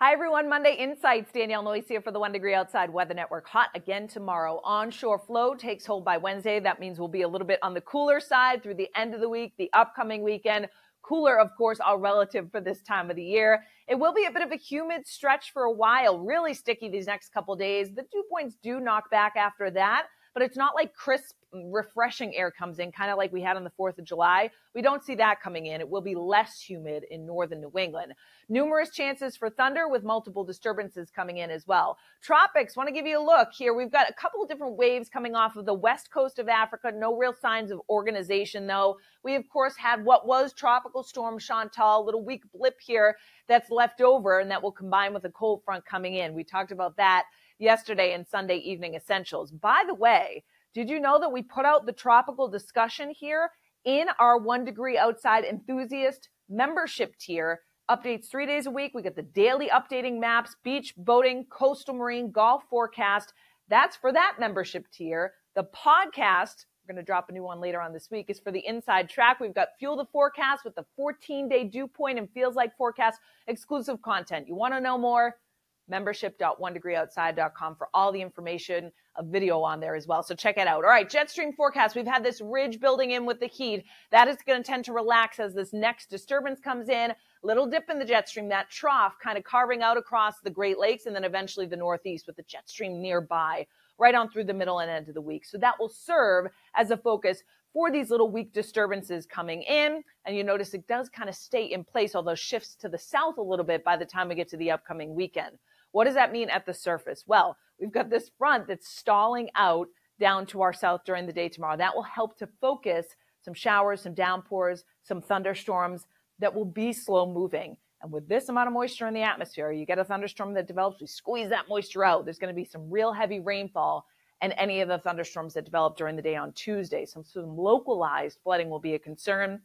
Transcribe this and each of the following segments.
Hi everyone, Monday Insights. Danielle Noyes here for the 1 Degree Outside Weather Network. Hot again tomorrow. Onshore flow takes hold by Wednesday. That means we'll be a little bit on the cooler side through the end of the week, the upcoming weekend. Cooler, of course, all relative for this time of the year. It will be a bit of a humid stretch for a while, really sticky these next couple days. The dew points do knock back after that, but it's not like crisp, refreshing air comes in, kind of like we had on the 4th of July. We don't see that coming in. It will be less humid in northern New England. Numerous chances for thunder with multiple disturbances coming in as well. Tropics, want to give you a look here. We've got a couple of different waves coming off of the west coast of Africa. No real signs of organization, though. We, of course, had what was Tropical Storm Chantal, little weak blip here that's left over, and that will combine with a cold front coming in. We talked about that yesterday in Sunday Evening Essentials. By the way, did you know that we put out the tropical discussion here in our 1 Degree Outside Enthusiast membership tier? Updates 3 days a week. We get the daily updating maps, beach, boating, coastal marine, golf forecast. That's for that membership tier. The podcast, we're going to drop a new one later on this week, is for the inside track. We've got Fuel the Forecast with the 14-day dew point and feels like forecast, exclusive content. You want to know more? Membership.1degreeoutside.com for all the information, a video on there as well. So check it out. All right, jet stream forecast. We've had this ridge building in with the heat. That is going to tend to relax as this next disturbance comes in. Little dip in the jet stream, that trough kind of carving out across the Great Lakes and then eventually the Northeast with the jet stream nearby, right on through the middle and end of the week. So that will serve as a focus for these little weak disturbances coming in. And you notice it does kind of stay in place, although shifts to the south a little bit by the time we get to the upcoming weekend. What does that mean at the surface? Well, we've got this front that's stalling out down to our south during the day tomorrow. That will help to focus some showers, some downpours, some thunderstorms that will be slow moving. And with this amount of moisture in the atmosphere, you get a thunderstorm that develops, we squeeze that moisture out. There's going to be some real heavy rainfall and any of the thunderstorms that develop during the day on Tuesday. Some localized flooding will be a concern.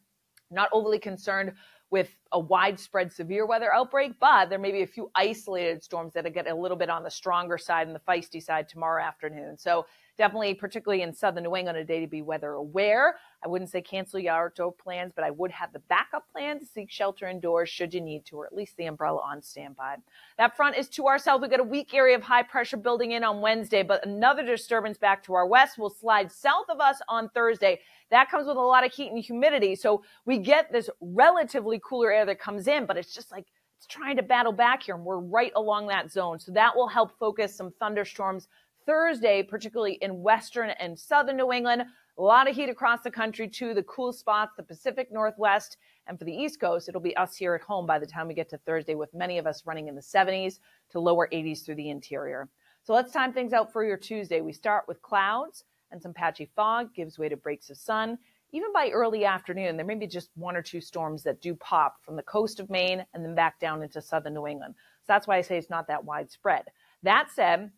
Not overly concerned with a widespread severe weather outbreak, but there may be a few isolated storms that get a little bit on the stronger side and the feisty side tomorrow afternoon. So definitely, particularly in southern New England, a day to be weather aware. I wouldn't say cancel your outdoor plans, but I would have the backup plan to seek shelter indoors should you need to, or at least the umbrella on standby. That front is to our south. We've got a weak area of high pressure building in on Wednesday, but another disturbance back to our west will slide south of us on Thursday. That comes with a lot of heat and humidity. So we get this relatively cooler air that comes in, but it's just like it's trying to battle back here, and we're right along that zone. So that will help focus some thunderstorms Thursday, particularly in western and southern New England. A lot of heat across the country too, the cool spots, the Pacific Northwest, and for the East Coast, it'll be us here at home by the time we get to Thursday, with many of us running in the 70s to lower 80s through the interior. So let's time things out for your Tuesday. We start with clouds and some patchy fog, gives way to breaks of sun. Even by early afternoon, there may be just 1 or 2 storms that do pop from the coast of Maine and then back down into southern New England. So that's why I say it's not that widespread. That said,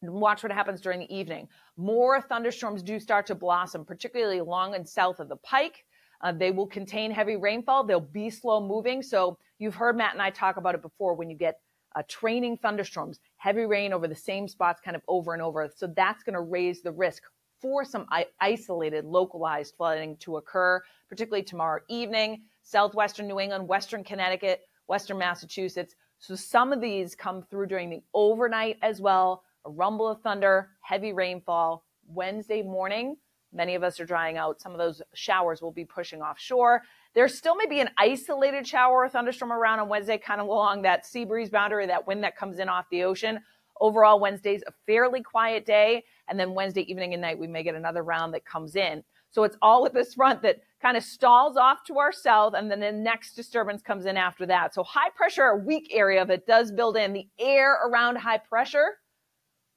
watch what happens during the evening. More thunderstorms do start to blossom, particularly along and south of the Pike. They will contain heavy rainfall. They'll be slow moving. So you've heard Matt and I talk about it before when you get training thunderstorms, heavy rain over the same spots kind of over and over. So that's going to raise the risk for some isolated, localized flooding to occur, particularly tomorrow evening, southwestern New England, western Connecticut, western Massachusetts. So some of these come through during the overnight as well. A rumble of thunder, heavy rainfall. Wednesday morning, many of us are drying out. Some of those showers will be pushing offshore. There still may be an isolated shower or thunderstorm around on Wednesday, kind of along that sea breeze boundary, that wind that comes in off the ocean. Overall, Wednesday's a fairly quiet day. And then Wednesday evening and night, we may get another round that comes in. So it's all with this front that kind of stalls off to our south, and then the next disturbance comes in after that. So high pressure, a weak area of it does build in. The air around high pressure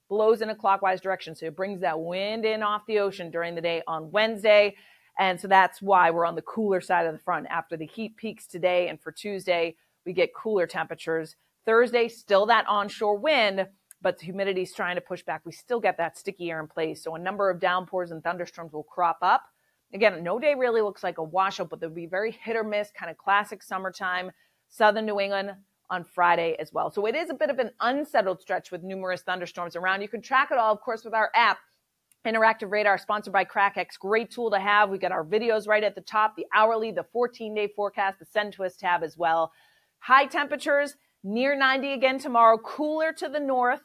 blows in a clockwise direction. So it brings that wind in off the ocean during the day on Wednesday. And so that's why we're on the cooler side of the front. After the heat peaks today and for Tuesday, we get cooler temperatures. Thursday, still that onshore wind, but the humidity is trying to push back. We still get that sticky air in place. So a number of downpours and thunderstorms will crop up. Again, no day really looks like a washout, but there'll be very hit or miss, kind of classic summertime, southern New England on Friday as well. So it is a bit of an unsettled stretch with numerous thunderstorms around. You can track it all, of course, with our app, Interactive Radar, sponsored by CrackX. Great tool to have. We got our videos right at the top, the hourly, the 14-day forecast, the Send to Us tab as well. High temperatures, Near 90 again tomorrow, cooler to the north.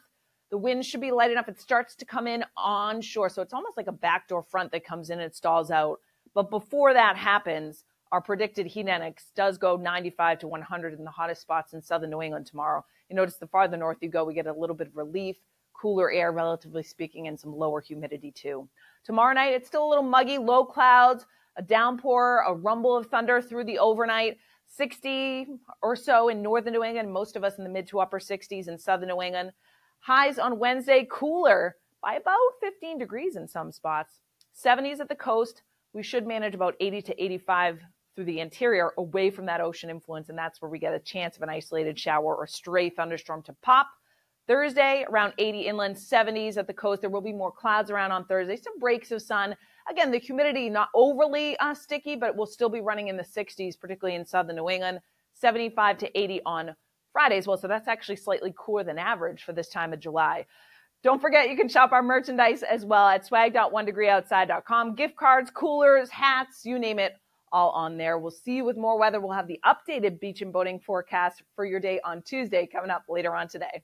The wind should be light enough. It starts to come in onshore. So it's almost like a backdoor front that comes in and stalls out. But before that happens, our predicted heat index does go 95 to 100 in the hottest spots in southern New England tomorrow. You notice the farther north you go, we get a little bit of relief, cooler air, relatively speaking, and some lower humidity too. Tomorrow night, it's still a little muggy, low clouds, a downpour, a rumble of thunder through the overnight, 60 or so in northern New England, most of us in the mid to upper 60s in southern New England. Highs on Wednesday, cooler by about 15 degrees in some spots. 70s at the coast. We should manage about 80 to 85 through the interior away from that ocean influence, and that's where we get a chance of an isolated shower or stray thunderstorm to pop. Thursday, around 80 inland, 70s at the coast. There will be more clouds around on Thursday, some breaks of sun. Again, the humidity not overly sticky, but it will still be running in the 60s, particularly in southern New England. 75 to 80 on Friday as well, so that's actually slightly cooler than average for this time of July. Don't forget, you can shop our merchandise as well at swag.onedegreeoutside.com. Gift cards, coolers, hats, you name it, all on there. We'll see you with more weather. We'll have the updated beach and boating forecast for your day on Tuesday coming up later on today.